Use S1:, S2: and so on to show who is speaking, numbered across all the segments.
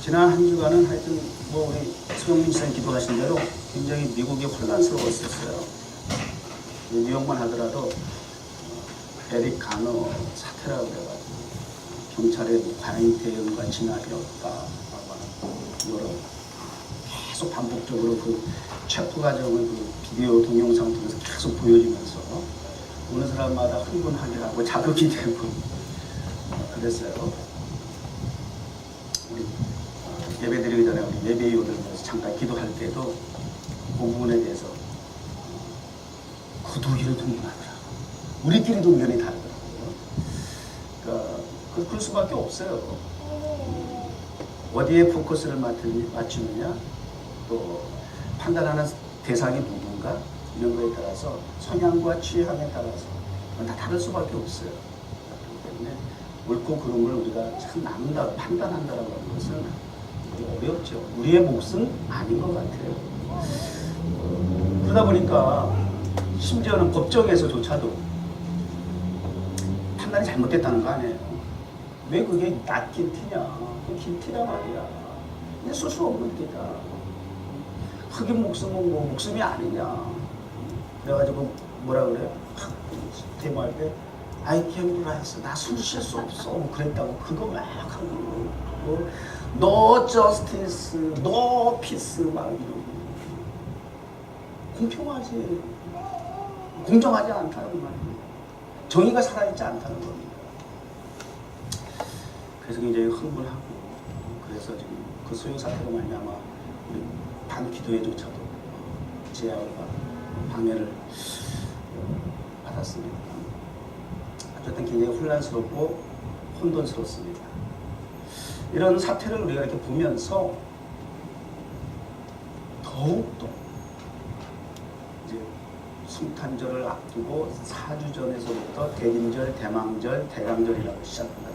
S1: 지난 한 주간은 하여튼 뭐 우리 소영민 씨는 기도하신 대로 굉장히 미국이 혼란스러웠었어요. 뉴욕만 하더라도 에릭 가너 사태라고 그래가지고 경찰의 과잉 대응과 진압이 없다라고 하는 여러 계속 반복적으로 그 체포 과정을 그 비디오 동영상 통해서 계속 보여주면서 어느 사람마다 흥분하게 하고 자극이 되고 그랬어요. 우리 예배드리기 전에 우리 예배위원들 모여서 잠깐 기도할 때도 그 부분에 대해서 그도 의견이 동분하더라고. 우리끼리도 의견이 다르더라고요. 그러니까 그럴 수밖에 없어요. 어디에 포커스를 맞추느냐, 또 판단하는 대상이 누군가 이런 거에 따라서 성향과 취향에 따라서 다 다를 수밖에 없어요. 그렇기 때문에 옳고 그른 걸 우리가 참 나눈다, 판단한다라고 하는 것은 어렵죠. 우리의 몫은 아닌 것 같아요. 그러다 보니까 심지어는 법정에서조차도 판단이 잘못됐다는 거 아니에요. 왜 그게 not guilty냐? 그 guilty란 말이야. 근데 쓸 수 없는 게다. 흑인 목숨은 뭐 목숨이 아니냐. 그래가지고 뭐라 그래요? 대모할 때 I can't rise. 나 숨 쉴 수 없어. 뭐 그랬다고. 그거 막 하고 뭐 No justice, no peace 막 이러고. 공평하지. 공정하지 않다는 말이에요. 정의가 살아있지 않다는 겁니다. 그래서 굉장히 흥분하고 그래서 지금 그 소요 사태로 말미암아 우리 반기도회조차도 제약을 방해를 받았습니다. 어쨌든 굉장히 혼란스럽고 혼돈스럽습니다. 이런 사태를 우리가 이렇게 보면서 더욱더 이제 성탄절을 앞두고 4주 전에서부터 대림절, 대망절, 대강절이라고 시작한다.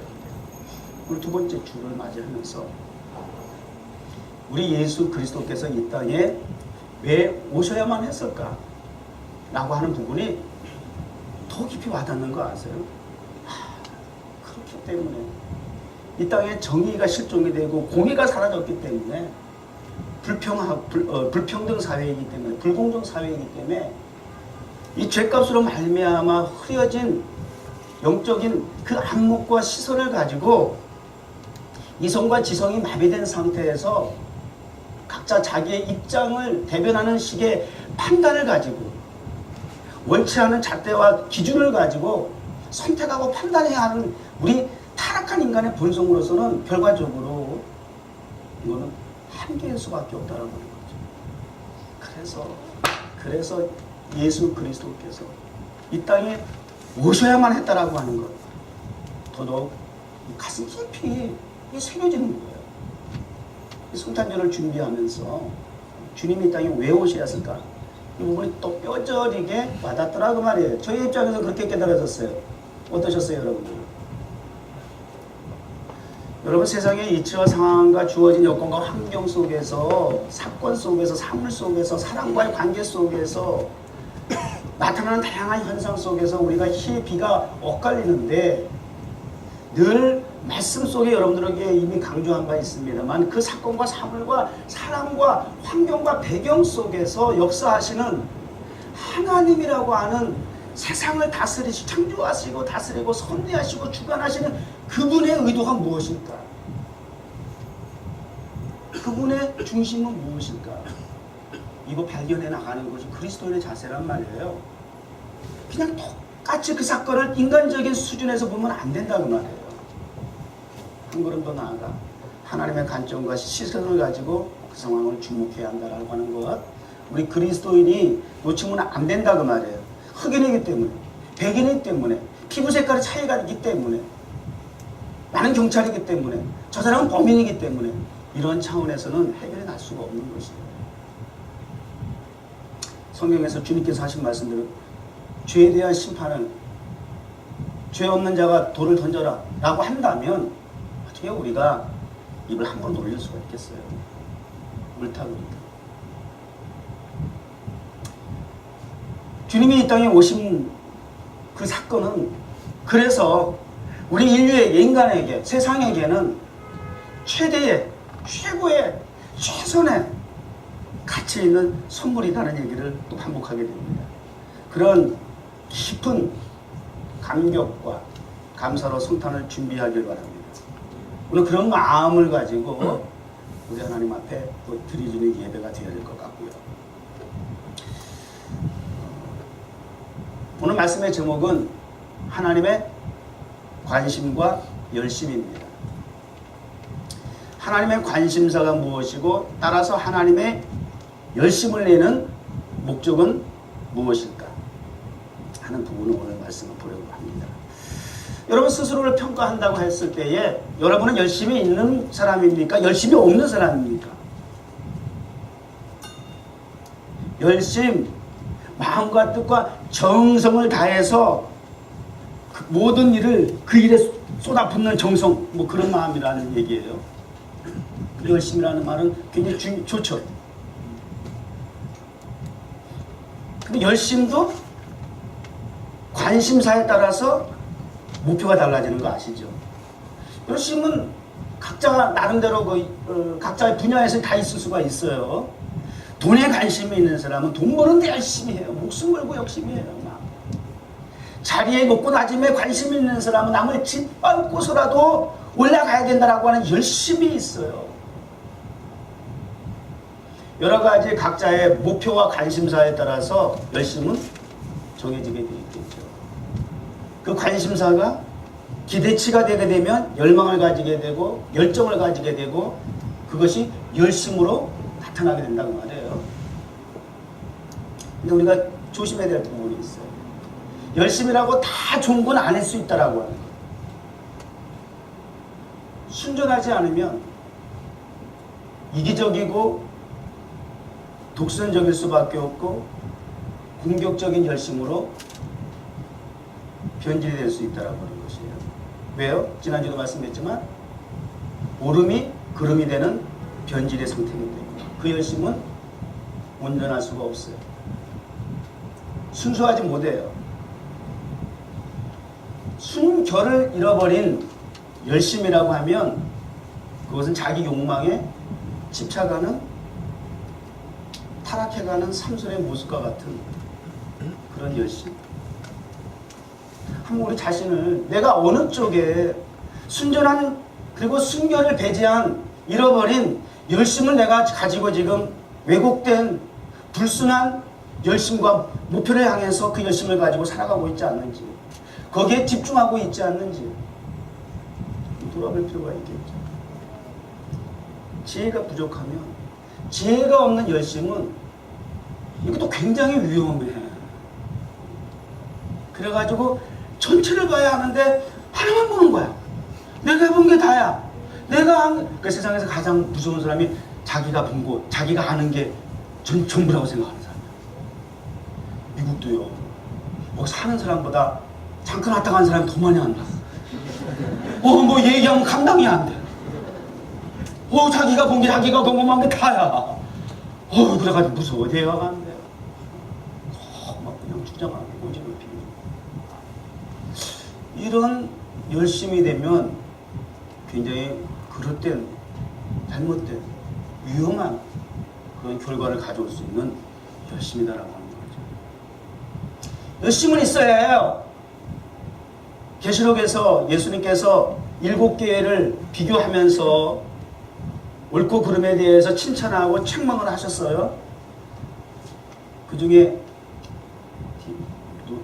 S1: 오늘 두 번째 주를 맞이하면서 우리 예수 그리스도께서 이 땅에 왜 오셔야만 했을까? 라고 하는 부분이 더 깊이 와닿는 거 아세요? 그렇기 때문에 이 땅에 정의가 실종이 되고 공의가 사라졌기 때문에 불평등 사회이기 때문에 불공정 사회이기 때문에 이 죄값으로 말미암아 흐려진 영적인 그 안목과 시선을 가지고 이성과 지성이 마비된 상태에서 각자 자기의 입장을 대변하는 식의 판단을 가지고 원치 않은 잣대와 기준을 가지고 선택하고 판단해야 하는 우리 타락한 인간의 본성으로서는 결과적으로 이거는 한계일 수밖에 없다는 거죠. 그래서 예수 그리스도께서 이 땅에 오셔야만 했다라고 하는 것 더더욱 가슴 깊이 새겨지는 거예요. 성탄절을 준비하면서 주님이 이 땅에 왜 오셔야 했을까? 이 부분이 또 뼈저리게 와닿더라고 말이에요. 저희 입장에서 그렇게 깨달아졌어요. 어떠셨어요, 여러분들? 여러분, 세상의 이치와 상황과 주어진 여건과 환경 속에서, 사건 속에서, 사물 속에서, 사람과의 관계 속에서 나타나는 다양한 현상 속에서 우리가 희, 비가 엇갈리는데 늘 말씀 속에 여러분들에게 이미 강조한 바 있습니다만 그 사건과 사물과 사람과 환경과 배경 속에서 역사하시는 하나님이라고 하는 세상을 다스리시고 창조하시고 다스리고 섭리하시고 주관하시는 그분의 의도가 무엇일까? 그분의 중심은 무엇일까? 이거 발견해 나가는 것이 그리스도인의 자세란 말이에요. 그냥 똑같이 그 사건을 인간적인 수준에서 보면 안 된다고 말이에요. 한 걸음 더 나아가 하나님의 관점과 시선을 가지고 그 상황을 주목해야 한다라고 하는 것, 우리 그리스도인이 놓치면 안 된다고 말이에요. 흑인이기 때문에, 백인이기 때문에, 피부 색깔의 차이가 있기 때문에, 나는 경찰이기 때문에, 저 사람은 범인이기 때문에 이런 차원에서는 해결이 날 수가 없는 것이에요. 성경에서 주님께서 하신 말씀대로 죄에 대한 심판을 죄 없는 자가 돌을 던져라 라고 한다면 어떻게 우리가 입을 함부로 놀릴 수가 있겠어요? 옳다고니까. 주님이 이 땅에 오신 그 사건은 그래서 우리 인류에게, 인간에게, 세상에게는 최대의 최고의 최선의 가치 있는 선물이라는 얘기를 또 반복하게 됩니다. 그런 깊은 감격과 감사로 성탄을 준비하길 바랍니다. 오늘 그런 마음을 가지고 우리 하나님 앞에 또 드리는 예배가 되어야 될 것 같고요. 오늘 말씀의 제목은 하나님의 관심과 열심입니다. 하나님의 관심사가 무엇이고 따라서 하나님의 열심을 내는 목적은 무엇일까 하는 부분을 오늘 말씀을 보려고 합니다. 여러분 스스로를 평가한다고 했을 때에 여러분은 열심히 있는 사람입니까? 열심히 없는 사람입니까? 열심, 마음과 뜻과 정성을 다해서 그 모든 일을 그 일에 쏟아붓는 정성, 뭐 그런 마음이라는 얘기예요. 열심이라는 말은 굉장히 좋죠. 근데 열심도 관심사에 따라서 목표가 달라지는 거 아시죠? 열심은 각자 나름대로 각자의 분야에서 다 있을 수가 있어요. 돈에 관심이 있는 사람은 돈 버는데 열심히 해요. 목숨 걸고 열심히 해요. 자리에 높고 낮음에 관심 있는 사람은 남을 짓밟고서라도 올라가야 된다라고 하는 열심이 있어요. 여러 가지 각자의 목표와 관심사에 따라서 열심은 정해지게 되어 있겠죠. 그 관심사가 기대치가 되게 되면 열망을 가지게 되고 열정을 가지게 되고 그것이 열심으로 나타나게 된다고 말해요. 근데 우리가 조심해야 될 부분이 있어요. 열심이라고 다 좋은 건 아닐 수 있다라고 하는 거예요. 순전하지 않으면 이기적이고 독선적일 수밖에 없고 공격적인 열심으로 변질이 될 수 있다라고 하는 것이에요. 왜요? 지난주도 말씀드렸지만 오름이 그름이 되는 변질의 상태이기 때문에 그 열심은 온전할 수가 없어요. 순수하지 못해요. 순결을 잃어버린 열심이라고 하면 그것은 자기 욕망에 집착하는 타락해가는 삼손의 모습과 같은 그런 열심. 한번 우리 자신을 내가 어느 쪽에 순전한 그리고 순결을 배제한 잃어버린 열심을 내가 가지고 지금 왜곡된 불순한 열심과 목표를 향해서 그 열심을 가지고 살아가고 있지 않는지 거기에 집중하고 있지 않는지 돌아볼 필요가 있겠죠. 지혜가 부족하면 지혜가 없는 열심은 이것도 굉장히 위험해. 그래가지고 전체를 봐야 하는데 하나만 보는 거야. 내가 본 게 다야. 내가 한 그 세상에서 가장 무서운 사람이 자기가 본 거, 자기가 아는 게 전부라고 생각하는 사람이야. 미국도요. 뭐 사는 사람보다 잠깐 왔다 간 사람이 더 많이 한다. 뭐 얘기하면 감당이 안 돼. 자기가 본 게 자기가 경험한 게 다야. 그래가지고 무서워. 대화가 안 돼. 막 그냥 주장하고 꼬집을 피우고. 이런 열심이 되면 굉장히 그릇된, 잘못된, 위험한 그런 결과를 가져올 수 있는 열심이다라고 하는 거죠. 열심은 있어야 해요. 계시록에서 예수님께서 7교회를 비교하면서 옳고 그름에 대해서 칭찬하고 책망을 하셨어요. 그 중에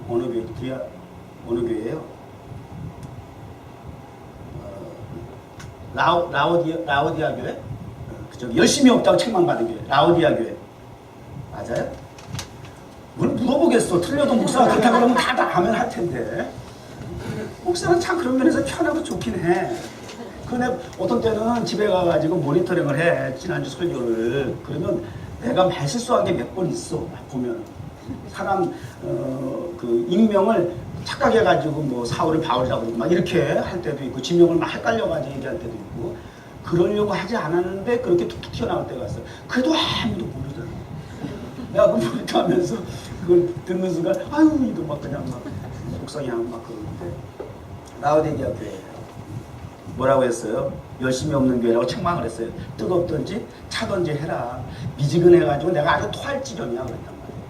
S1: 어느 교회예요? 라오디아 교회? 그죠? 열심히 없다고 책망받은 교회. 라오디아 교회. 맞아요? 뭘 물어보겠어. 틀려도 목사가 그렇다 그러면 다 아멘 할 텐데. 목사는 참 그런 면에서 편하고 좋긴 해. 근데 어떤 때는 집에 가가지고 모니터링을 해. 지난주 설교를. 그러면 내가 말실수한 게 몇 번 있어. 보면. 사람, 그 익명을 착각해가지고 뭐 사울을 바울이라고 그러고 막 이렇게 할 때도 있고, 지명을 막 헷갈려가지고 얘기할 때도 있고, 그러려고 하지 않았는데 그렇게 툭툭 튀어나올 때가 있어. 그래도 아무도 모르잖아. 내가 그 모니터 하면서 그걸 듣는 순간, 아유, 이거 막 그냥 막 속상해하고 막 그러는데. 라오디게아 교회예요. 뭐라고 했어요? 열심히 없는 교회라고 책망을 했어요. 뜨겁든지 차든지 해라. 미지근해가지고 내가 아주 토할 지경이야 그랬단 말이에요.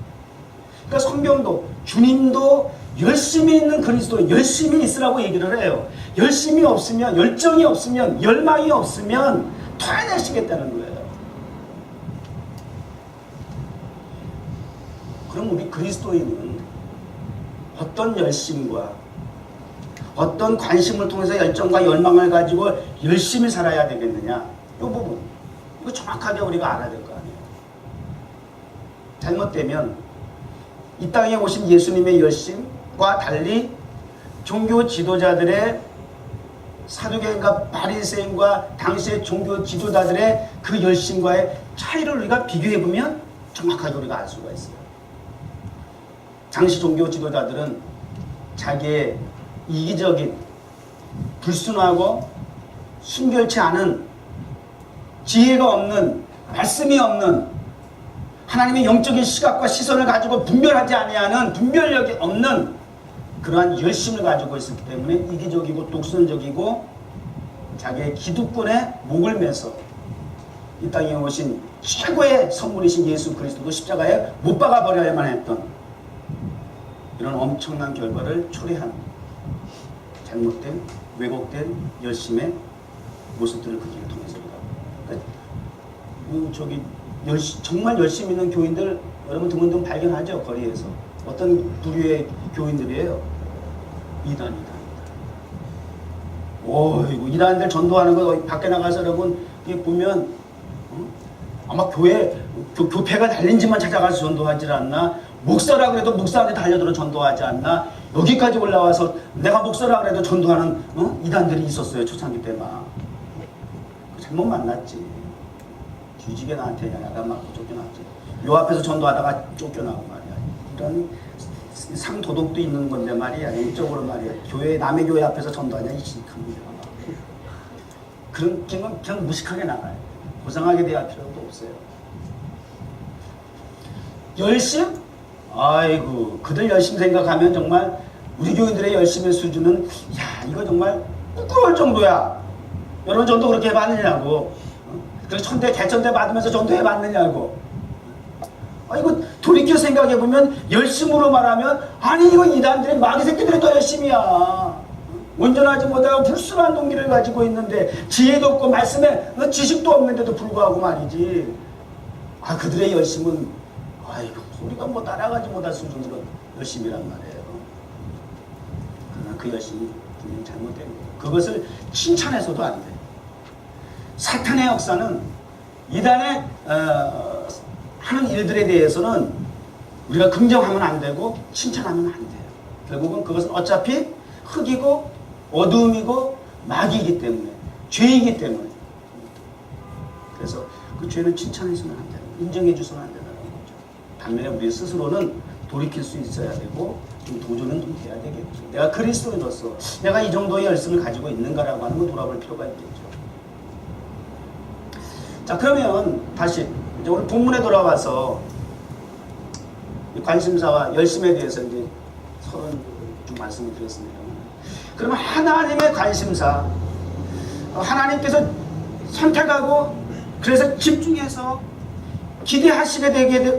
S1: 그러니까 성경도 주님도 열심히 있는 그리스도 열심히 있으라고 얘기를 해요. 열심이 없으면, 열정이 없으면, 열망이 없으면 토해내시겠다는 거예요. 그럼 우리 그리스도인은 어떤 열심과 어떤 관심을 통해서 열정과 열망을 가지고 열심히 살아야 되겠느냐? 이 부분, 이거 정확하게 우리가 알아야 될 거 아니에요. 잘못되면 이 땅에 오신 예수님의 열심과 달리 종교 지도자들의 사두개인과 바리새인과 당시의 종교 지도자들의 그 열심과의 차이를 우리가 비교해보면 정확하게 우리가 알 수가 있어요. 당시 종교 지도자들은 자기의 이기적인, 불순하고 순결치 않은, 지혜가 없는, 말씀이 없는, 하나님의 영적인 시각과 시선을 가지고 분별하지 아니하는, 분별력이 없는 그러한 열심을 가지고 있었기 때문에 이기적이고 독선적이고 자기의 기득권에 목을 매서 이 땅에 오신 최고의 선물이신 예수 그리스도도 십자가에 못 박아 버려야만 했던 이런 엄청난 결과를 초래한 잘못된, 왜곡된 열심의 모습들을 그 길을 통해서 우리가 정말 열심히 있는 교인들 여러분 드문드문 발견하죠. 거리에서 어떤 부류의 교인들이에요. 이단이다. 이거 이단들 전도하는 거 밖에 나가서 여러분 보면 아마 교회가 달린 집만 찾아가서 전도하지 않나? 목사라 그래도 목사한테 달려들어 전도하지 않나? 여기까지 올라와서 내가 목사라 그래도 전도하는 이단들이 있었어요. 초창기 때만. 잘못 만났지. 뒤지게 나한테 야단 맞고 쫓겨났지. 요 앞에서 전도하다가 쫓겨나고 말이야. 이런 상도덕도 있는 건데 말이야. 인적으로 말이야. 남의 교회 앞에서 전도하냐 이 큰일이야. 그런 경우는 그냥 무식하게 나가요. 고상하게 대할 필요도 없어요. 열심? 아이고, 그들 열심 생각하면 정말 우리 교인들의 열심의 수준은 이거 정말 부끄러울 정도야. 여러분 전도 그렇게 해봤느냐고. 그래서 천대 개천대 받으면서 전도해봤느냐고. 이거 돌이켜 생각해보면 열심으로 말하면 이거 이단들이 마귀 새끼들이 더 열심이야. 온전하지 못하고 불순한 동기를 가지고 있는데 지혜도 없고 말씀에 지식도 없는데도 불구하고 말이지. 그들의 열심은 우리가 따라가지 못할 수준으로 열심이란 말이에요. 그러나 그 열심이 분명히 잘못된 거예요. 그것을 칭찬해서도 안 돼요. 사탄의 역사는 이단의 하는 일들에 대해서는 우리가 긍정하면 안 되고 칭찬하면 안 돼요. 결국은 그것은 어차피 흙이고 어두움이고 마귀이기 때문에, 죄이기 때문에. 그래서 그 죄는 칭찬해서는 안 돼요. 인정해줘서는 안 된다는 거죠. 반면에 우리 스스로는 돌이킬 수 있어야 되고 좀 도전은 좀 해야 되겠죠. 내가 그리스도인으로서 내가 이 정도의 열심을 가지고 있는가라고 하는 걸 돌아볼 필요가 있겠죠. 자, 그러면 다시 이제 오늘 본문에 돌아와서 관심사와 열심에 대해서 이제 서로 좀 말씀을 드렸습니다. 그러면 하나님의 관심사, 하나님께서 선택하고 그래서 집중해서 기대하시게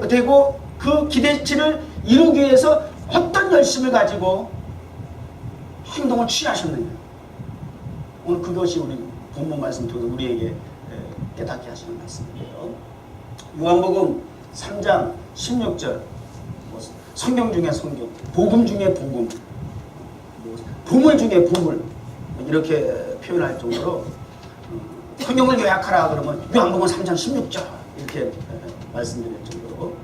S1: 되고 그 기대치를 이루기 위해서 어떤 열심을 가지고 행동을 취하셨느냐. 오늘 그것이 우리 본문 말씀 통해서 우리에게 깨닫게 하시는 말씀이에요. 요한복음 3장 16절, 성경 중에 성경, 복음 중에 복음, 보물 중에 보물, 이렇게 표현할 정도로 성경을 요약하라 그러면 요한복음 3장 16절 이렇게 말씀드릴 정도로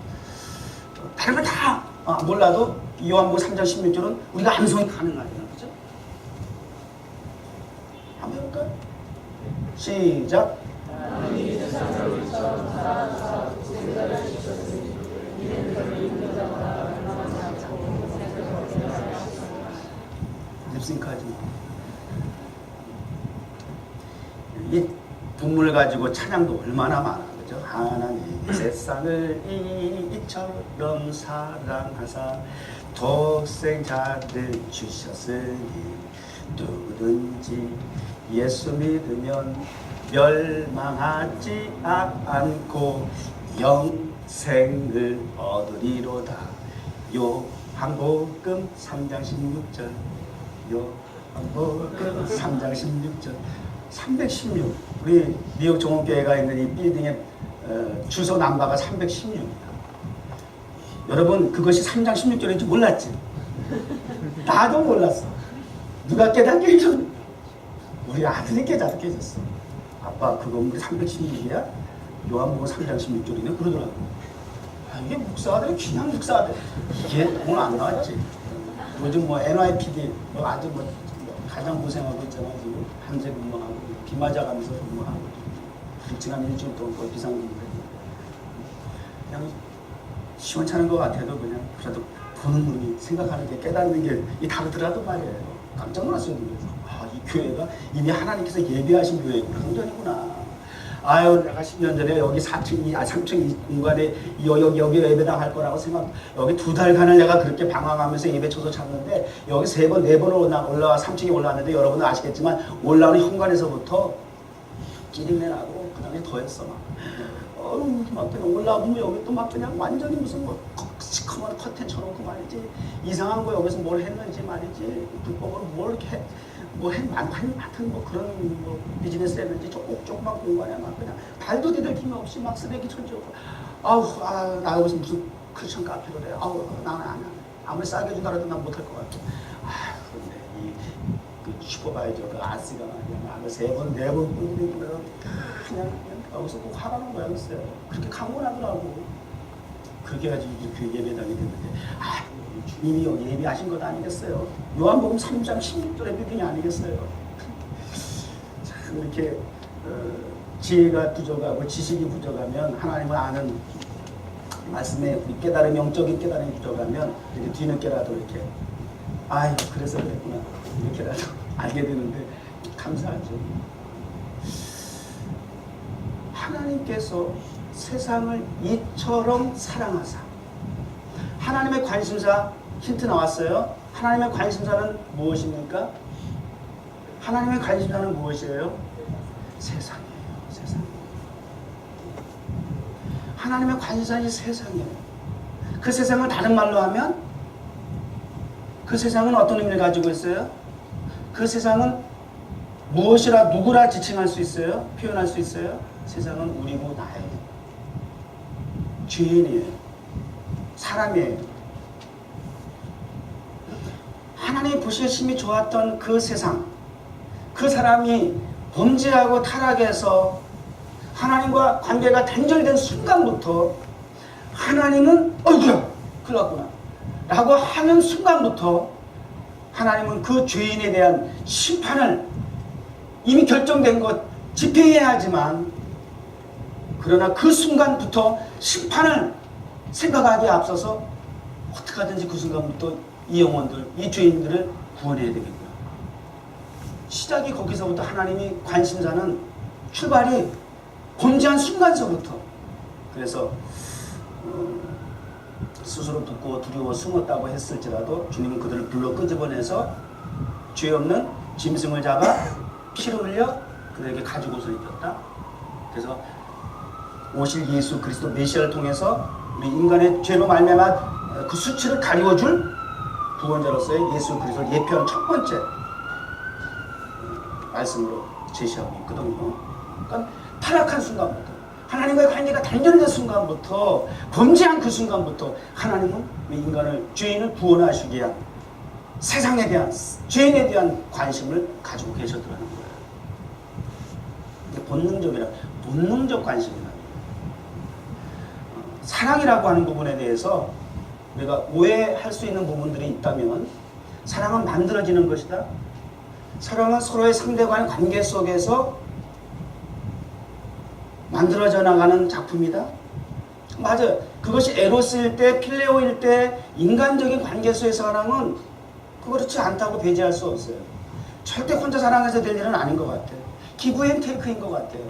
S1: 다른 걸 다 몰라도 요한복음 3장 16절은 우리가 암송이 가능하잖아요. 그죠? 한번 해볼까요? 시작. 립싱크하지 마. 이 본문을 가지고 찬양도 얼마나 많아, 그죠? 하나님이 세상을 이처럼 사랑하사 독생자를 주셨으니 누구든지 예수 믿으면 멸망하지 않고 영생을 얻으리로다. 요한복음 3장 16절. 요한복음 3장 16절. 316. 우리 미국 종업교회가 있는 이 빌딩의 주소 넘버가 316입니다. 여러분 그것이 3장 16절인지 몰랐지? 나도 몰랐어. 누가 깨닫게 해줬? 우리 아들이 깨닫게 해줬어. 아빠 그거 우리 316이야? 요한복음 3장 16절이네? 그러더라고. 아, 이게 목사들이 그냥 목사들. 이게 오늘 안 나왔지. 요즘 뭐 NYPD 뭐 아주 뭐 가장 고생하고 있잖아. 지금 밤새 근무하고 비 맞아가면서 근무하고 지난 일주일 동안 거의 비상근무를 했는데 그냥 시원찮은 것 같아도 그냥 그래도 보는 눈이 생각하는 게 깨닫는 게 이 다르더라도 말이에요. 깜짝 놀랐어요. 아, 이 교회가 이미 하나님께서 예비하신 교회구나. 성전이구나. 아유, 내가 10년 전에 여기 3층 공간에 여기 예배당 할 거라고 생각, 여기 2달간을 내가 그렇게 방황하면서 예배 초소 찾는데, 여기 3번, 4번 올라와 3층에 올라왔는데, 여러분은 아시겠지만, 올라오는 현관에서부터 찌릿내 나고, 그 다음에 더했어, 막. 막 그냥 올라오면 여기 또 막 그냥 완전히 무슨 뭐, 시커먼 커튼 쳐놓고 말이지. 이상한 거 여기서 뭘 했는지 말이지. 불법으로 뭘 이렇게 해. 하여튼 뭐 그런 뭐 비즈니스 했는지 조그만 공간에 막 그냥 발도 디딜 힘이 없이 막 쓰레기 천지고 나 여기서 무슨 크리스천 카페로 해. 나는 안 해. 아무리 싸게 주더라도 난 못할 것 같아. 근데 그 슈퍼바이저 그 아스가 말이야. 3번, 4번 뿐이면 그냥 여기서 꼭 하라는 거야. 글쎄요. 그렇게 강권하더라고. 그렇게 해가지고 그 예배당이 됐는데 주님이 예비하신 것 아니겠어요? 요한복음 3장 16절의 빌딩이 아니겠어요? 참 이렇게 지혜가 부족하고 지식이 부족하면 하나님을 아는 말씀에 우리 깨달음, 영적인 깨달음이 부족하면 이렇게 뒤늦게라도 이렇게 그래서 그랬구나 이렇게라도 알게 되는데 감사하죠. 하나님께서 세상을 이처럼 사랑하사. 하나님의 관심사 힌트 나왔어요. 하나님의 관심사는 무엇입니까? 하나님의 관심사는 무엇이에요? 세상이에요. 세상. 하나님의 관심사는 세상이에요. 그 세상을 다른 말로 하면 그 세상은 어떤 의미를 가지고 있어요? 그 세상은 무엇이라 누구라 지칭할 수 있어요? 표현할 수 있어요? 세상은 우리고 나예요. 죄인이에요. 사람이에요. 하나님이 보시심이 좋았던 그 세상, 그 사람이 범죄하고 타락해서 하나님과 관계가 단절된 순간부터 하나님은 어이구야 큰일 났구나 라고 하는 순간부터 하나님은 그 죄인에 대한 심판을 이미 결정된 것 집행해야 하지만 그러나 그 순간부터 심판을 생각하기에 앞서서 어떻게 하든지 그 순간부터 이 영혼들, 이 죄인들을 구원해야 되겠구나. 시작이 거기서부터 하나님이 관심사는 출발이 범죄한 순간서부터 그래서 스스로 붓고 두려워 숨었다고 했을지라도 주님은 그들을 불러 끄집어내서 죄 없는 짐승을 잡아 피를 흘려 그들에게 가죽옷을 입혔다. 그래서 오실 예수 그리스도 메시아를 통해서 우리 인간의 죄로 말미암아 그 수치를 가리워줄 구원자로서의 예수 그리스도를 예표한 첫 번째 말씀으로 제시하고 있거든요. 그러니까 타락한 순간부터 하나님과의 관계가 단절된 순간부터 범죄한 그 순간부터 하나님은 인간을 죄인을 구원하시기 위한 세상에 대한 죄인에 대한 관심을 가지고 계셨더라는 거예요. 이게 본능적 관심이다. 사랑이라고 하는 부분에 대해서 우리가 오해할 수 있는 부분들이 있다면 사랑은 만들어지는 것이다. 사랑은 서로의 상대간의 관계 속에서 만들어져 나가는 작품이다. 맞아요. 그것이 에로스일 때, 필레오일 때 인간적인 관계 속의 사랑은 그렇지 않다고 배제할 수 없어요. 절대 혼자 사랑해서 될 일은 아닌 것 같아요. 기브 앤 테이크인 것 같아요.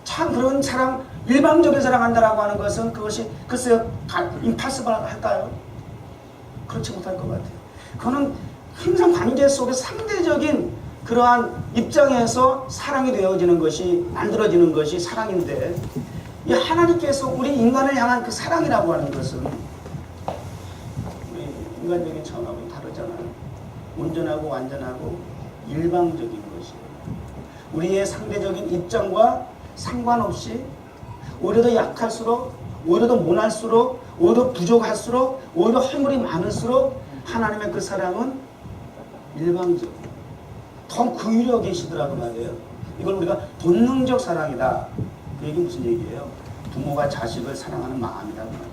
S1: 참 그런 사랑, 일방적인 사랑한다라고 하는 것은 그것이 글쎄요, 임파서블 할까요? 그렇지 못할 것 같아요. 그거는 항상 관계 속에 상대적인 그러한 입장에서 사랑이 되어지는 것이, 만들어지는 것이 사랑인데, 이 하나님께서 우리 인간을 향한 그 사랑이라고 하는 것은 우리 인간적인 차원하고 다르잖아요. 온전하고 완전하고 일방적인 것이에요. 우리의 상대적인 입장과 상관없이 오히려 더 약할수록, 오히려 더 못할수록, 오히려 더 부족할수록, 오히려 허물이 많을수록 하나님의 그 사랑은 일방적, 더 긍휼히 계시더라고 말이에요. 이걸 우리가 본능적 사랑이다. 그 얘기 무슨 얘기예요? 부모가 자식을 사랑하는 마음이라고 말이죠.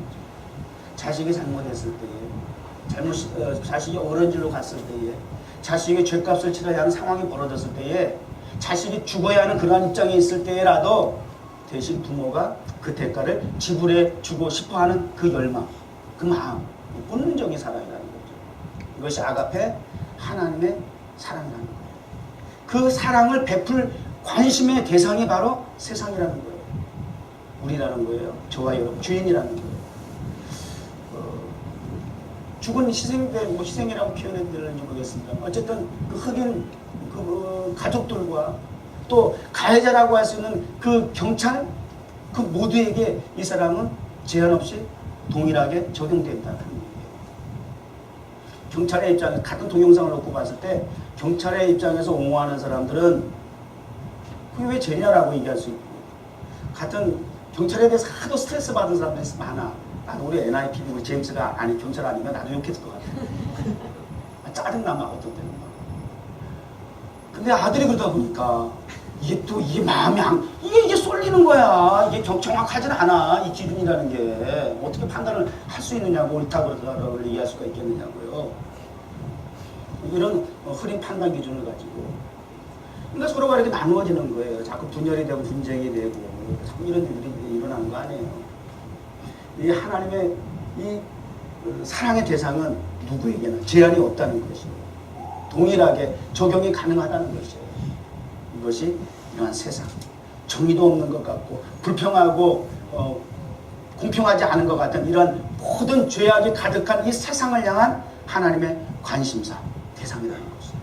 S1: 자식이 잘못했을 때에, 자식이 어른질로 갔을 때에, 자식이 죗값을 치러야 하는 상황이 벌어졌을 때에, 자식이 죽어야 하는 그러한 입장에 있을 때라도 대신 부모가 그 대가를 지불해 주고 싶어하는 그 열망, 그 마음, 본능적인 사랑이라는 거죠. 이것이 아가페, 하나님의 사랑이라는 거예요. 그 사랑을 베풀 관심의 대상이 바로 세상이라는 거예요. 우리라는 거예요. 저와 여러분, 주인이라는 거예요. 죽은 희생된, 희생이라고 표현해야 되는지 모르겠습니다. 어쨌든 그 흑인 가족들과 또 가해자라고 할 수 있는 그 경찰, 그 모두에게 이 사랑은 제한 없이 동일하게 적용된다. 경찰의 입장에서 같은 동영상을 놓고 봤을 때 경찰의 입장에서 옹호하는 사람들은 그게 왜 죄냐라고 얘기할 수 있고, 같은 경찰에 대해서 하도 스트레스 받은 사람들이 많아. 나도 우리 NIPD 우리 제임스가 아니 경찰 아니면 나도 욕했을 것 같아. 짜증나 막 어떤 때는 막. 근데 아들이 그러다 보니까 이게 또 이게 마음이 이게 쏠리는 거야. 이게 정확하진 않아. 이 기준이라는 게 어떻게 판단을 할 수 있느냐고, 옳다 그러다를 얘기할 수가 있겠느냐고요. 이런 흐린 판단 기준을 가지고, 그러니까 서로가 이렇게 나누어지는 거예요. 자꾸 분열이 되고 분쟁이 되고 자꾸 이런 일들이 일어나는 거 아니에요. 이 하나님의 이 사랑의 대상은 누구에게나 제한이 없다는 것이에요. 동일하게 적용이 가능하다는 것이에요. 이것이 이러한 세상, 정의도 없는 것 같고 불평하고 공평하지 않은 것 같은 이런 모든 죄악이 가득한 이 세상을 향한 하나님의 관심사, 대상이라는 것이에요.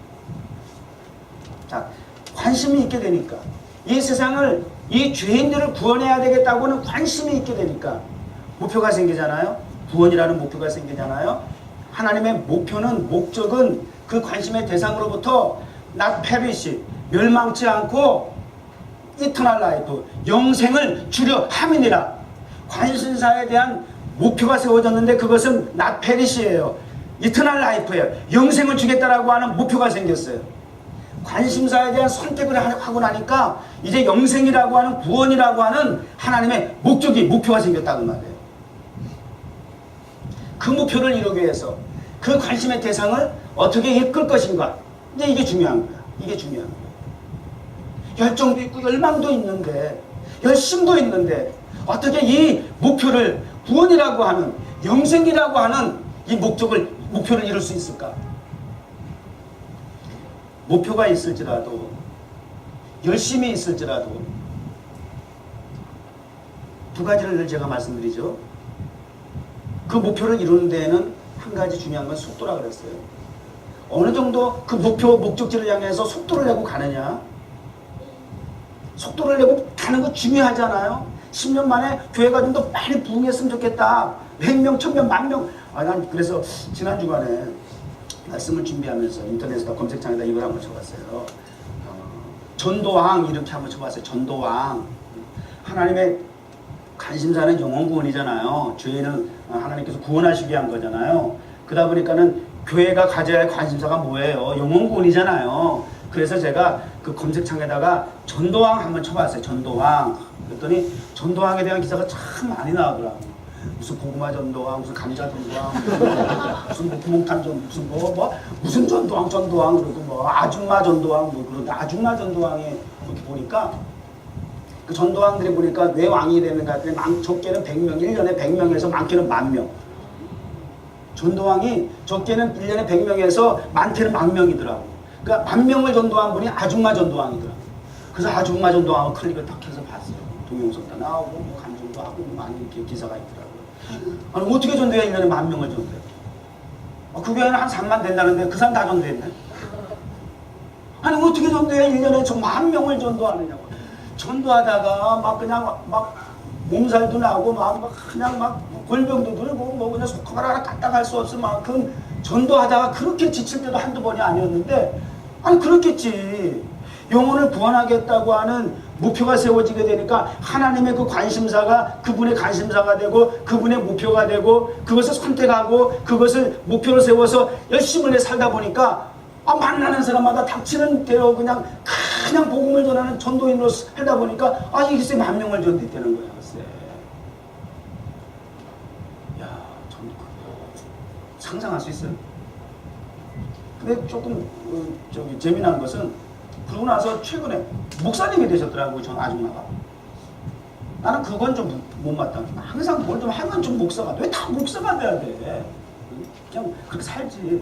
S1: 자, 관심이 있게 되니까, 이 세상을, 이 죄인들을 구원해야 되겠다고는 관심이 있게 되니까 목표가 생기잖아요. 구원이라는 목표가 생기잖아요. 하나님의 목표는, 목적은 그 관심의 대상으로부터 not perish, 멸망치 않고 eternal life, 영생을 주려 함이니라. 관심사에 대한 목표가 세워졌는데 그것은 not perish예요. eternal life예요. 영생을 주겠다라고 하는 목표가 생겼어요. 관심사에 대한 선택을 하고 나니까 이제 영생이라고 하는, 구원이라고 하는 하나님의 목표가 생겼다고 말이에요. 그 목표를 이루기 위해서 그 관심의 대상을 어떻게 이끌 것인가, 이제 이게 중요한 거야. 이게 중요한 거야. 열정도 있고 열망도 있는데, 열심도 있는데 어떻게 이 목표를, 구원이라고 하는, 영생이라고 하는 이 목표를 이룰 수 있을까? 목표가 있을지라도, 열심히 있을지라도 두 가지를 제가 말씀드리죠. 그 목표를 이루는 데에는 한 가지 중요한 건 속도라 그랬어요. 어느 정도 그 목적지를 향해서 속도를 내고 가느냐. 속도를 내고 가는 거 중요하잖아요. 10년 만에 교회가 좀 더 많이 부흥했으면 좋겠다. 100명, 1000명, 10,000명. 난 그래서 지난 주간에 말씀을 준비하면서 인터넷에다 검색창에다 이걸 한번 쳐봤어요. 전도왕 이렇게 한번 쳐봤어요. 전도왕. 하나님의 관심사는 영혼 구원이잖아요. 죄인은 하나님께서 구원하시기 위한 거잖아요. 그러다 보니까는 교회가 가져야 할 관심사가 뭐예요? 영혼 구원이잖아요. 그래서 제가 그 검색창에다가 전도왕 한번 쳐봤어요. 전도왕. 그랬더니 전도왕에 대한 기사가 참 많이 나오더라고요. 무슨 고구마 전도왕, 무슨 감자 전도왕, 무슨 구멍탄 전, 무슨 전도왕, 그리고 뭐 아줌마 전도왕, 그런 아줌마 전도왕에 이렇게 보니까 그 전도왕들이 보니까 왜 왕이 되는가 했더니 적게는 100명, 1년에 100명에서 많게는 10,000명. 전도왕이 적게는 1년에 100명에서 많게는 10,000명이더라고. 그러니까 10,000명을 전도한 분이 아줌마 전도왕이더라고. 그래서 아줌마 전도왕을 클릭을 딱 해서 봤어요. 동영상 다 나오고 뭐 간증도 하고 많이 이렇게 기사가 있더라고요. 아니 어떻게 전도해? 1년에 10,000명을 전도해? 그 교회는 한 3만 된다는데 그 사람 다 전도했네. 아니 어떻게 전도해? 1년에 좀 10,000명을 전도하느냐고. 전도하다가 막 그냥 막 몸살도 나고 막 그냥 막 골병도 들고 뭐 그냥 손가락 하나 까딱 할 수 없을 만큼 전도하다가 그렇게 지칠 때도 한두 번이 아니었는데, 아니 그렇겠지. 영혼을 구원하겠다고 하는 목표가 세워지게 되니까 하나님의 그 관심사가 그분의 관심사가 되고 그분의 목표가 되고 그것을 선택하고 그것을 목표로 세워서 열심히 살다 보니까 만나는 사람마다 닥치는 대로 그냥 복음을 전하는 전도인으로 살다 보니까 이게 글쎄 10,000명을 전도했다는 거야. 글쎄. 야, 상상할 수 있어요? 근데 조금 재미난 것은 그러고 나서 최근에 목사님이 되셨더라고요. 전 아줌마가. 나는 그건 좀 못마땅해. 항상 뭘 좀 하면 좀 목사가 돼. 왜 다 목사가 돼야 돼? 그냥 그렇게 살지.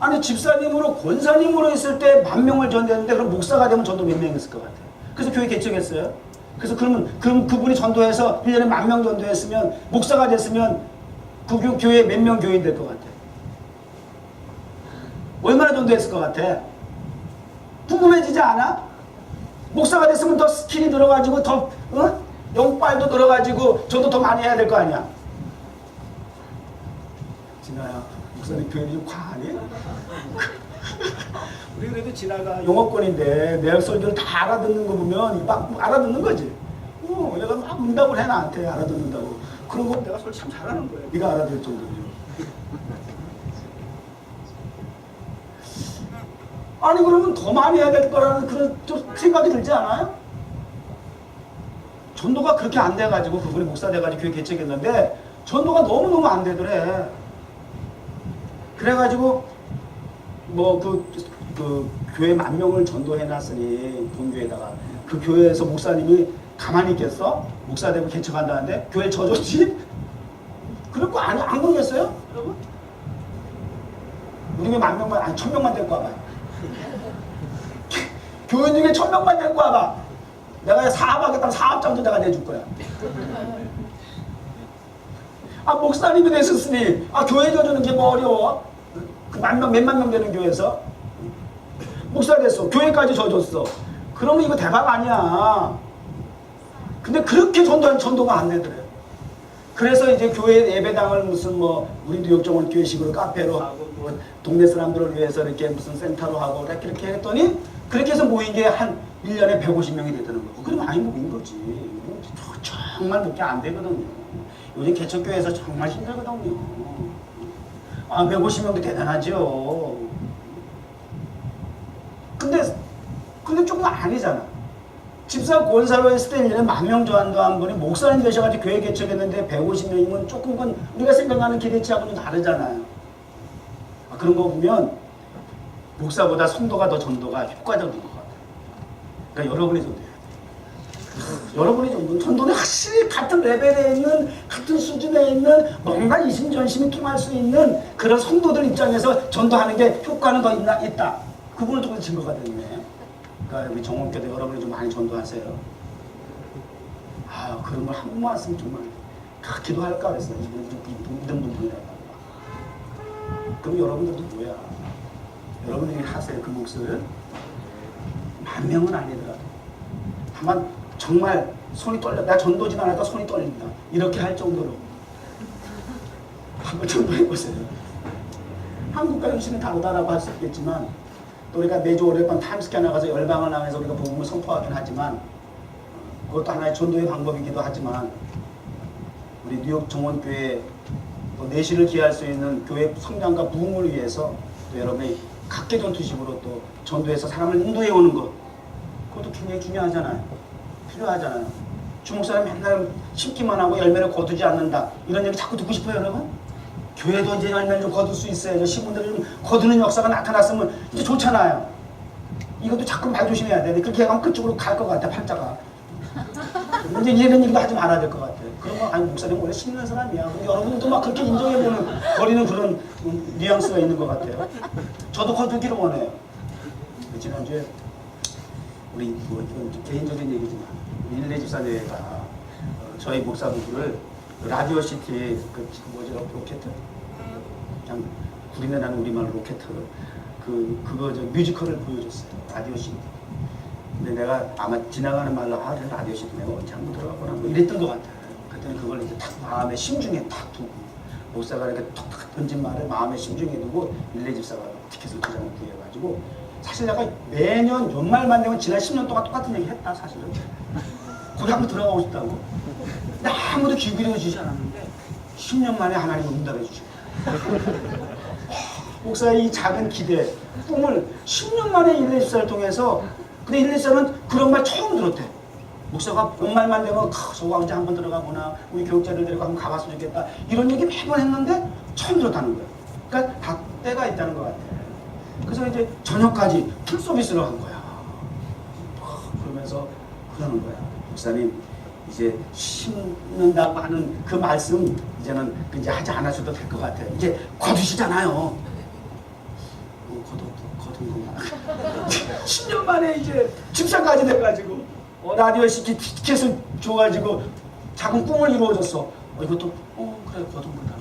S1: 아니 집사님으로 권사님으로 있을 때 10,000명을 전도했는데 그럼 목사가 되면 전도 몇 명 있을 것 같아요? 그래서 교회 개척했어요. 그래서 그럼 그분이 전도해서 1년에 10,000명 전도했으면 목사가 됐으면 그 교회에 몇 명 교인 될 것 같아요? 얼마나 전도했을 것 같아? 궁금해지지 않아? 목사가 됐으면 더 스킬이 늘어가지고 더 영빨도 늘어가지고 저도 더 많이 해야 될 거 아니야? 진아야, 목사님 표현이 좀 과하니? 우리 그래도 진아가 영어권인데 내 설교를 다 알아듣는 거 보면 막 알아듣는 거지. 내가 막 응답을 해 나한테 알아듣는다고. 그런 거 내가 설교 참 잘하는 거야. 네가 알아들 정도면. 아니 그러면 더 많이 해야 될 거라는 그런 좀 생각이 들지 않아요? 전도가 그렇게 안 돼가지고 그분이 목사 돼가지고 교회 개척했는데 전도가 너무너무 안 되더래. 그래가지고 뭐 그 교회 10,000명을 전도해놨으니 본교에다가 그 교회에서 목사님이 가만히 있겠어? 목사 되고 개척한다는데 교회 져줬지? 그럴 거 안 그러겠어요? 여러분? 우리 교회 10,000명만 아니 1,000명만 데리고 와봐요. 교인 중에 1,000명만 데리고 와봐. 내가 사업하겠다면 사업장도 내가 내줄 거야. 목사님이 되셨으니 교회 져주는 게 뭐 어려워? 그 10,000명 몇만 명 되는 교회에서 목사 됐어. 교회까지 져줬어. 그러면 이거 대박 아니야. 근데 그렇게 전도가 안 되더래요. 그래서 이제 교회 예배당을 무슨 뭐 우리 뉴욕정원 교회식으로 카페로 하고 뭐 동네 사람들을 위해서 이렇게 무슨 센터로 하고 이렇게 했더니 그렇게 해서 모인 게 한 1년에 150명이 되더는 거고. 그럼 많이 모인 거지. 정말 목회 안 되거든요. 요즘 개척교회에서 정말 힘들거든요. 150명도 대단하죠. 근데 조금 아니잖아. 집사 권사로 했을 때 1년에 10,000명 전도한 분이 목사님 되셔가지고 교회 개척했는데 150명이면 조금 건 우리가 생각하는 기대치하고는 다르잖아요. 그런 거 보면 목사보다 성도가 더 전도가 효과적인 것 같아요. 그러니까 여러분이 전도해야 돼요. 여러분이 전도는 확실히 같은 레벨에 있는 같은 수준에 있는 뭔가 이심전심이 통할 수 있는 그런 성도들 입장에서 전도하는 게 효과는 더 있다. 그분을 통해서 증거가 되네. 그러니까 우리 정원교도 여러분이 좀 많이 전도하세요. 그런 걸 한 번만 왔으면 정말 기도할까 그랬어요. 이분이 좀 믿는 분들이라고. 그럼 여러분들도 뭐야? 여러분들이 하세요. 그 몫을 10,000명은 아니더라도 다만 정말 손이 떨려. 내가 전도진 않을까 손이 떨린다. 이렇게 할 정도로 한번 전도해보세요. 한국과 현실은 다르다라고 할 수 있겠지만 또 우리가 매주 오랫동안 타임스퀘어 나가서 열방을 나가서 우리가 복음을 선포하긴 하지만 그것도 하나의 전도의 방법이기도 하지만 우리 뉴욕 정원교회 또 내실을 기할 수 있는 교회 성장과 부흥을 위해서 또 여러분이 각계 전투식으로 또 전도해서 사람을 인도해 오는 것, 그것도 굉장히 중요하잖아요. 필요하잖아요. 주목사님 맨날 심기만 하고 열매를 거두지 않는다. 이런 얘기 자꾸 듣고 싶어요, 여러분? 교회도 이제 열매를 좀 거둘 수 있어야죠. 신분들이 좀 거두는 역사가 나타났으면 이제 좋잖아요. 이것도 자꾸 말 조심해야 돼. 그렇게 하면 그쪽으로 갈 것 같아, 팔자가. 이제 이런 얘기도 하지 말아야 될 것 같아요. 그런 거, 목사님 원래 심는 사람이야. 근데 여러분들도 막 그렇게 버리는 그런 뉘앙스가 있는 것 같아요. 저도 거두기를 원해요. 지난주에 우리 이건 개인적인 얘기지만 일례 집사교회가 저희 목사 부부를 라디오 시티 뭐지 로켓 그냥 구리내 나는 우리말 로켓 그거 저 뮤지컬을 보여줬어요. 라디오 시티. 근데 내가 아마 지나가는 말로 라디오 시티 내가 언제 한번 들어가거나 뭐 이랬던 것 같아요. 그때는 그걸 이제 탁 마음의 심중에 탁 두고 목사가 이렇게 톡탁 던진 말을 마음의 심중에 두고 일레집사가 티켓을 2장을 구해가지고 사실 내가 매년 연말만 되면 지난 10년 동안 똑같은 얘기 했다 사실은. 거기 한번 들어가고 싶다고. 근데 아무도 귀 기울여주지 않았는데 10년 만에 하나님이 응답해 주시고 목사의 이 작은 기대, 꿈을 10년 만에 일레집사를 통해서 근데 일레집사는 그런 말 처음 들었대. 목사가 연말만 되면 저거 언제 한번 들어가거나 우리 교육자들 데리고 한번 가봤으면 좋겠다 이런 얘기 매번 했는데 처음 들었다는 거야. 그러니까 다 때가 있다는 것 같아. 그래서 이제 저녁까지 풀 서비스를 한 거야. 그러면서 그러는 거야. 목사님 이제 심는다고 하는 그 말씀 이제는 이제 하지 않으셔도 될 것 같아요. 이제 거두시잖아요. 거둔구나. 10년 만에 이제 집사까지 돼가지고 라디오 시티 티켓을 줘가지고 작은 꿈을 이루어줬어. 이것도 그래 거둔구나.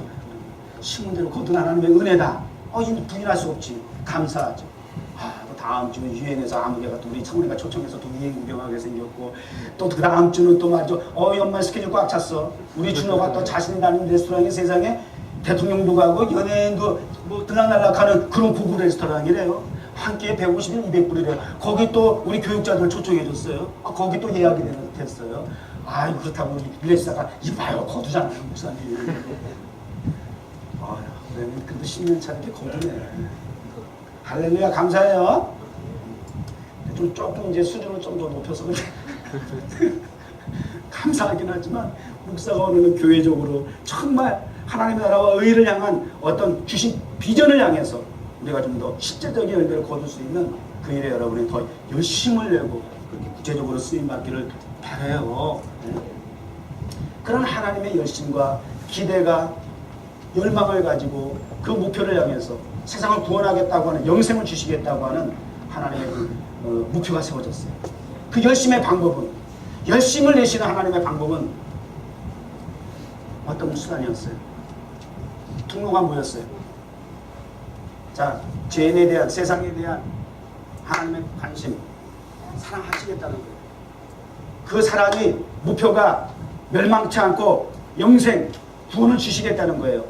S1: 심은 대로 거둔 하나님의 은혜다. 이 부인할 수 없지. 감사하죠. 다음 주는 유엔에서 아무개가 또 우리 청문회가 초청해서 또 유엔 구경하게 생겼고 또 그 다음 주는 또 말이죠. 연말 스케줄 꽉 찼어. 우리 준호가 또 자신이 다니는 레스토랑이 세상에 대통령도 가고 연예인도 뭐 들락날락하는 그런 고급 레스토랑이래요. 한 끼에 150일 200불이래요. 거기 또 우리 교육자들 초청해줬어요. 거기 또 예약이 됐어요. 그렇다고 우리 빌레시사가 이봐요 거두잖아요 목사님. 그래도 10년 차 이렇게 거두네. 할렐루야 감사해요. 조금 이제 수준을 좀 더 높여서 감사하긴 하지만 목사가 오늘은 교회적으로 정말 하나님의 나라와 의를 향한 어떤 주신 비전을 향해서 우리가 좀 더 실제적인 열매를 거둘 수 있는 그 일에 여러분이 더 열심을 내고 그렇게 구체적으로 쓰임받기를 바라요. 그런 하나님의 열심과 기대가 열망을 가지고 그 목표를 향해서 세상을 구원하겠다고 하는 영생을 주시겠다고 하는 하나님의 목표가 세워졌어요. 그 열심의 방법은 열심을 내시는 하나님의 방법은 어떤 수단이었어요? 통로가 뭐였어요? 자, 죄인에 대한 세상에 대한 하나님의 관심 사랑하시겠다는 거예요. 그 사랑이 목표가 멸망치 않고 영생 구원을 주시겠다는 거예요.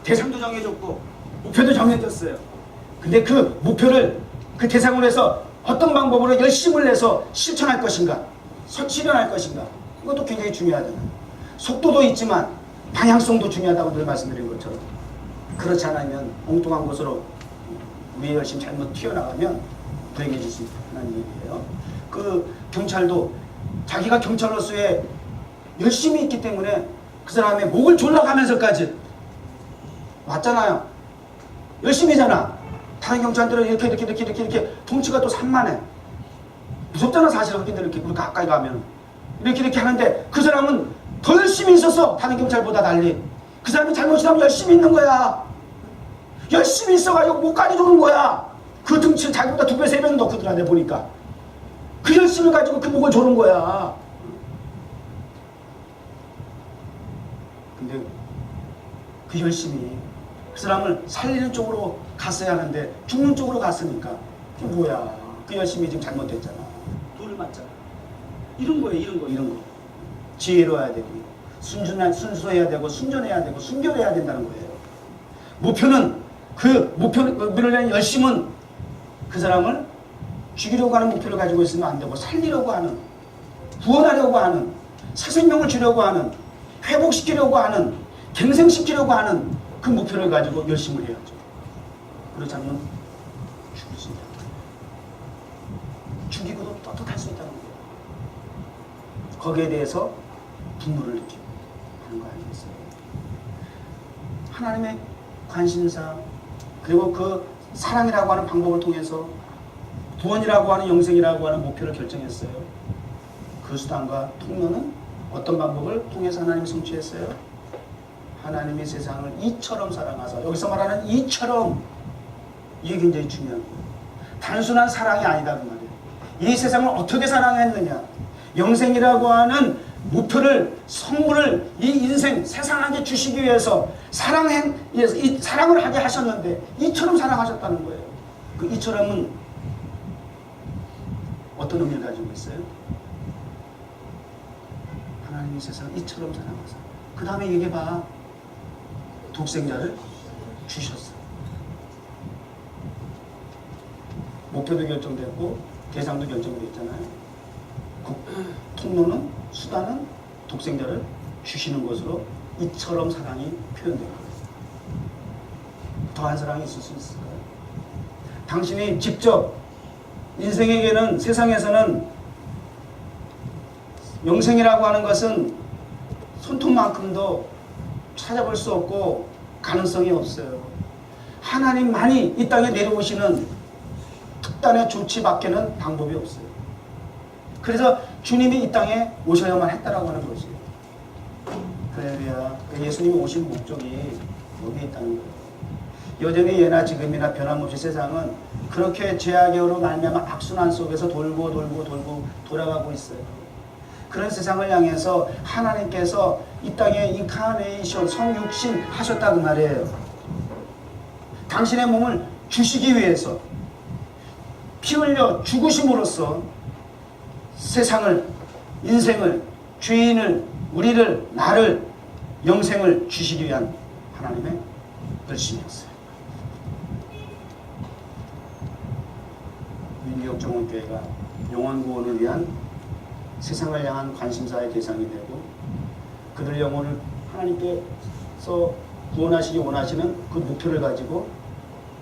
S1: 대상도 정해졌고 목표도 정해졌어요. 근데 그 목표를 그 대상으로 해서 어떤 방법으로 열심을 내서 실천할 것인가, 실현할 것인가, 이것도 굉장히 중요하잖아요. 속도도 있지만 방향성도 중요하다고 늘 말씀드린 것처럼 그렇지 않으면 엉뚱한 곳으로 우리의 열심 잘못 튀어나가면 불행해질 수 있다는 얘기예요. 그 경찰도 자기가 경찰로서의 열심이 있기 때문에 그 사람의 목을 졸라가면서까지 왔잖아요. 열심히잖아. 다른 경찰들은 이렇게 덩치가 또 산만해. 무섭잖아 사실 흑인들 이렇게 가까이 가면 이렇게 하는데 그 사람은 더 열심히 있었어. 다른 경찰보다 달리. 그 사람이 잘못이라면 열심히 있는 거야. 열심히 있어가지고 목까지 조는 거야. 그 등치를 자기보다 2배 3배는 더 크더라 내가 보니까. 그 열심을 가지고 그 목을 조는 거야. 근데 그 열심이 그 사람을 살리는 쪽으로 갔어야 하는데 죽는 쪽으로 갔으니까 그게 뭐야. 그 열심이 지금 잘못됐잖아. 돌을 맞잖아. 이런 거예요. 이런 거. 지혜로워야 되고 순수해야 되고 순전해야 되고 순결해야 된다는 거예요. 목표를 위한 열심은 그 사람을 죽이려고 하는 목표를 가지고 있으면 안 되고 살리려고 하는, 구원하려고 하는, 새 생명을 주려고 하는, 회복시키려고 하는, 갱생시키려고 하는 그 목표를 가지고 열심을 해야죠. 그렇지 않으면 죽을 수 있다는 거예요. 죽이고도 떳떳할 수 있다는 거예요. 거기에 대해서 분노를 느끼고 하는 거 아니겠어요? 하나님의 관심사 그리고 그 사랑이라고 하는 방법을 통해서 구원이라고 하는 영생이라고 하는 목표를 결정했어요. 그 수단과 통로는 어떤 방법을 통해서 하나님이 성취했어요? 하나님이 세상을 이처럼 사랑하사, 여기서 말하는 이처럼, 이게 굉장히 중요한 거예요. 단순한 사랑이 아니다 그 말이에요. 이 세상을 어떻게 사랑했느냐, 영생이라고 하는 목표를, 선물을 이 인생 세상에게 주시기 위해서 이 사랑을 하게 하셨는데 이처럼 사랑하셨다는 거예요. 그 이처럼은 어떤 의미를 가지고 있어요? 하나님이 세상을 이처럼 사랑하사. 그 다음에 얘기해봐. 독생자를 주셨어요. 목표도 결정됐고 대상도 결정됐잖아요. 그 통로는, 수단은 독생자를 주시는 것으로 이처럼 사랑이 표현된 거예요. 더한 사랑이 있을 수 있을까요? 당신이 직접 인생에게는, 세상에서는 영생이라고 하는 것은 손톱만큼도 찾아볼 수 없고 가능성이 없어요. 하나님만이 이 땅에 내려오시는 특단의 조치밖에는 방법이 없어요. 그래서 주님이 이 땅에 오셔야만 했다라고 하는 것이에요. 할렐루야. 예수님이 오신 목적이 여기에 있다는 거예요. 여전히 예나 지금이나 변함없이 세상은 그렇게 죄악으로 말미암아 악순환 속에서 돌고 돌아가고 있어요. 그런 세상을 향해서 하나님께서 이 땅에 인카네이션, 성육신 하셨다고 말이에요. 당신의 몸을 주시기 위해서 피 흘려 죽으심으로써 세상을, 인생을, 죄인을, 우리를, 나를, 영생을 주시기 위한 하나님의 열심이었어요. 뉴욕 정원교회가 영혼 구원을 위한 세상을 향한 관심사의 대상이 되고 그들 영혼을 하나님께서 구원하시기 원하시는 그 목표를 가지고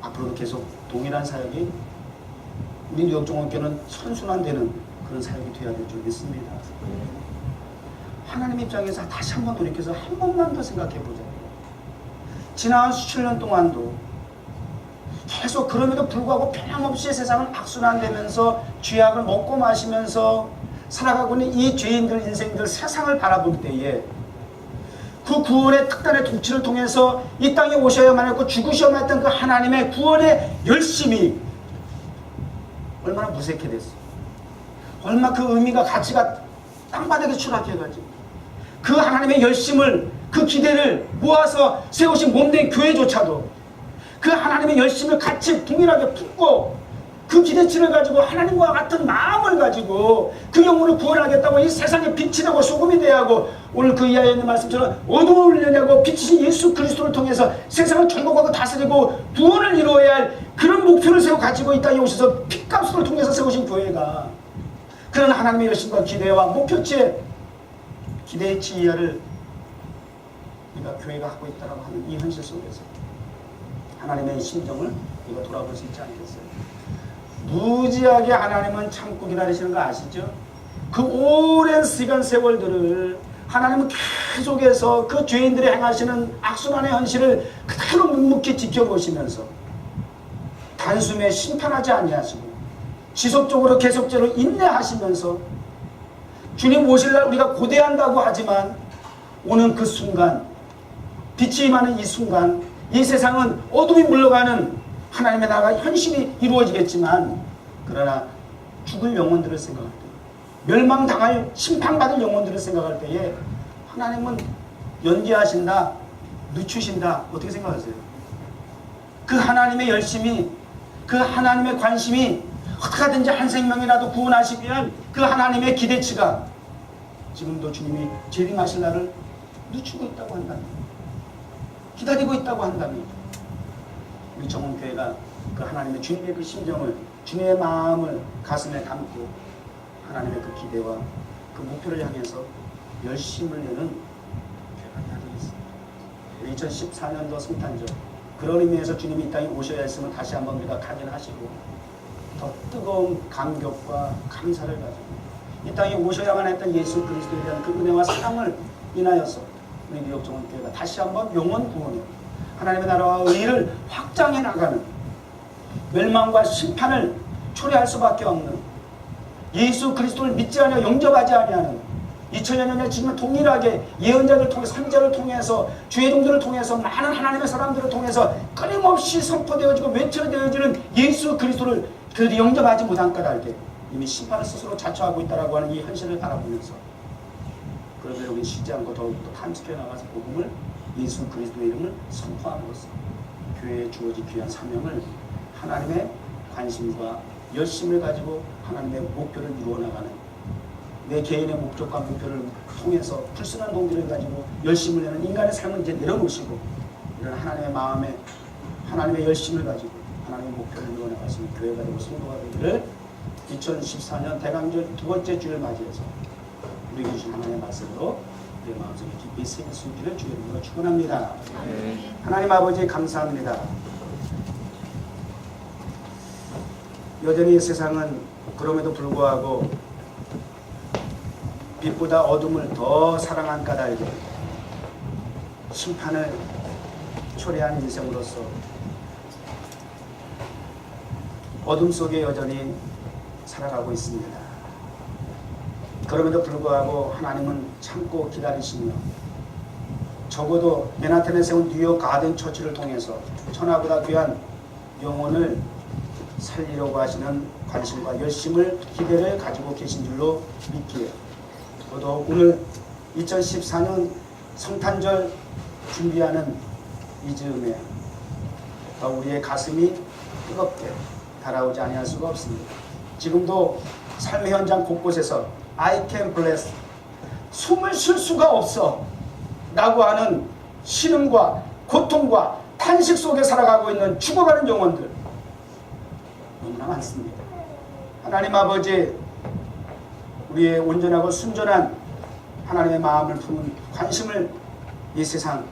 S1: 앞으로도 계속 동일한 사역이 우리 뉴욕 정원교회는 선순환되는 그런 사역이 되어야 될 줄 믿습니다. 하나님 입장에서 다시 한번 돌이켜서 한 번만 더 생각해 보자고요. 지난 수천 년 동안도 계속 그럼에도 불구하고 변함없이 세상은 악순환되면서 죄악을 먹고 마시면서 살아가고 있는 이 죄인들 인생들 세상을 바라볼 때에 그 구원의 특단의 통치를 통해서 이 땅에 오셔야만 했고 죽으셔야만 했던 그 하나님의 구원의 열심이 얼마나 무색해 됐어. 얼마나 그 의미가 가치가 땅바닥에 추락해가지고 그 하나님의 열심을, 그 기대를 모아서 세우신 몸된 교회조차도 그 하나님의 열심을 같이 동일하게 품고 그 기대치를 가지고 하나님과 같은 마음을 가지고 그 영혼을 구원하겠다고 이 세상에 빛이 되고 소금이 되어야 하고 오늘 그 이하에 있는 말씀처럼 어둠을 이겨내고 빛이신 예수 그리스도를 통해서 세상을 정복하고 다스리고 구원을 이루어야 할 그런 목표를 세워 가지고 이 땅에 오셔서 핏값을 통해서 세우신 교회가 그런 하나님의 열심과 기대와 목표치에 기대치 이하를 우리가 교회가 하고 있다고 하는 이 현실 속에서 하나님의 심정을 우리가 돌아볼 수 있지 않겠어요? 무지하게 하나님은 참고 기다리시는 거 아시죠? 그 오랜 시간 세월들을 하나님은 계속해서 그 죄인들이 행하시는 악순환의 현실을 그대로 묵묵히 지켜보시면서 단숨에 심판하지 아니하시고 지속적으로 계속적으로 인내하시면서 주님 오실 날 우리가 고대한다고 하지만 오는 그 순간 빛이 임하는 이 순간 이 세상은 어둠이 물러가는 하나님의 나라가 현실이 이루어지겠지만 그러나 죽을 영혼들을 생각할 때 멸망당할 심판받을 영혼들을 생각할 때에 하나님은 연기하신다, 늦추신다. 어떻게 생각하세요? 그 하나님의 열심이, 그 하나님의 관심이 어떻게 하든지 한 생명이라도 구원하시기 위한 그 하나님의 기대치가 지금도 주님이 재림하실 날을 늦추고 있다고 한다면, 기다리고 있다고 한다면 우리 정원교회가 그 하나님의 주님의 그 심정을, 주님의 마음을 가슴에 담고 하나님의 그 기대와 그 목표를 향해서 열심을 내는 교회가 되겠습니다. 2014년도 성탄절 그런 의미에서 주님이 이 땅에 오셔야 했음을 다시 한번 우리가 각인하시고 더 뜨거운 감격과 감사를 가지고 이 땅에 오셔야만 했던 예수 그리스도에 대한 그 은혜와 사랑을 인하여서 우리 뉴욕 정원교회가 다시 한번 영원 구원을 하나님의 나라와 의를 확장해 나가는 멸망과 심판을 초래할 수밖에 없는 예수 그리스도를 믿지 아니하고 영접하지 아니하는 2000년 전에 지금 동일하게 예언자를 통해서 선지자를 통해서 주의 종들을 통해서 많은 하나님의 사람들을 통해서 끊임없이 선포되어지고 외쳐되어지는 예수 그리스도를 그들이 영접하지 못한 까닭에 이미 심판을 스스로 자초하고 있다고 하는 이 현실을 바라보면서 그러면 여기 쉬지 않고 더욱더 탐식해 나가서 복음을 예수 그리스도의 이름을 선포함으로써 교회에 주어진 귀한 사명을 하나님의 관심과 열심을 가지고 하나님의 목표를 이루어 나가는 내 개인의 목적과 목표를 통해서 불순한 동기를 가지고 열심을 내는 인간의 삶을 이제 내려놓으시고 이런 하나님의 마음에 하나님의 열심을 가지고 하나님의 목표를 이루어 나갈 수 있는 교회가 되고 성도가 되기를 2014년 대강절 두 번째 주를 맞이해서 우리에게 주신 하나님의 말씀으로 우리의 마음속에 깊이 새길 수 있기를 주의 이름으로 축원합니다. 하나님 아버지 감사합니다. 여전히 세상은 그럼에도 불구하고 빛보다 어둠을 더 사랑한 까닭에 심판을 초래한 인생으로서 어둠 속에 여전히 살아가고 있습니다. 그럼에도 불구하고 하나님은 참고 기다리시며 적어도 맨하탄에 세운 뉴욕 가든 처치를 통해서 천하보다 귀한 영혼을 살리려고 하시는 관심과 열심을 기대를 가지고 계신 줄로 믿기에 저도 오늘 2014년 성탄절 준비하는 이 즈음에 더 우리의 가슴이 뜨겁게 달아오지 아니할 수가 없습니다. 지금도 삶의 현장 곳곳에서 I can bless 숨을 쉴 수가 없어 라고 하는 신음과 고통과 탄식 속에 살아가고 있는 죽어가는 영혼들 너무나 많습니다. 하나님 아버지 우리의 온전하고 순전한 하나님의 마음을 품은 관심을 이 세상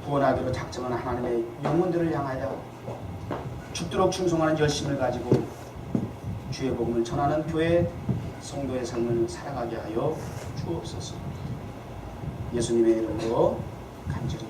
S1: 구원하기로 작정한 하나님의 영혼들을 향하여 죽도록 충성하는 열심을 가지고 주의 복음을 전하는 교회 성도의 삶을 살아가게 하여 주옵소서. 예수님의 이름으로 간절히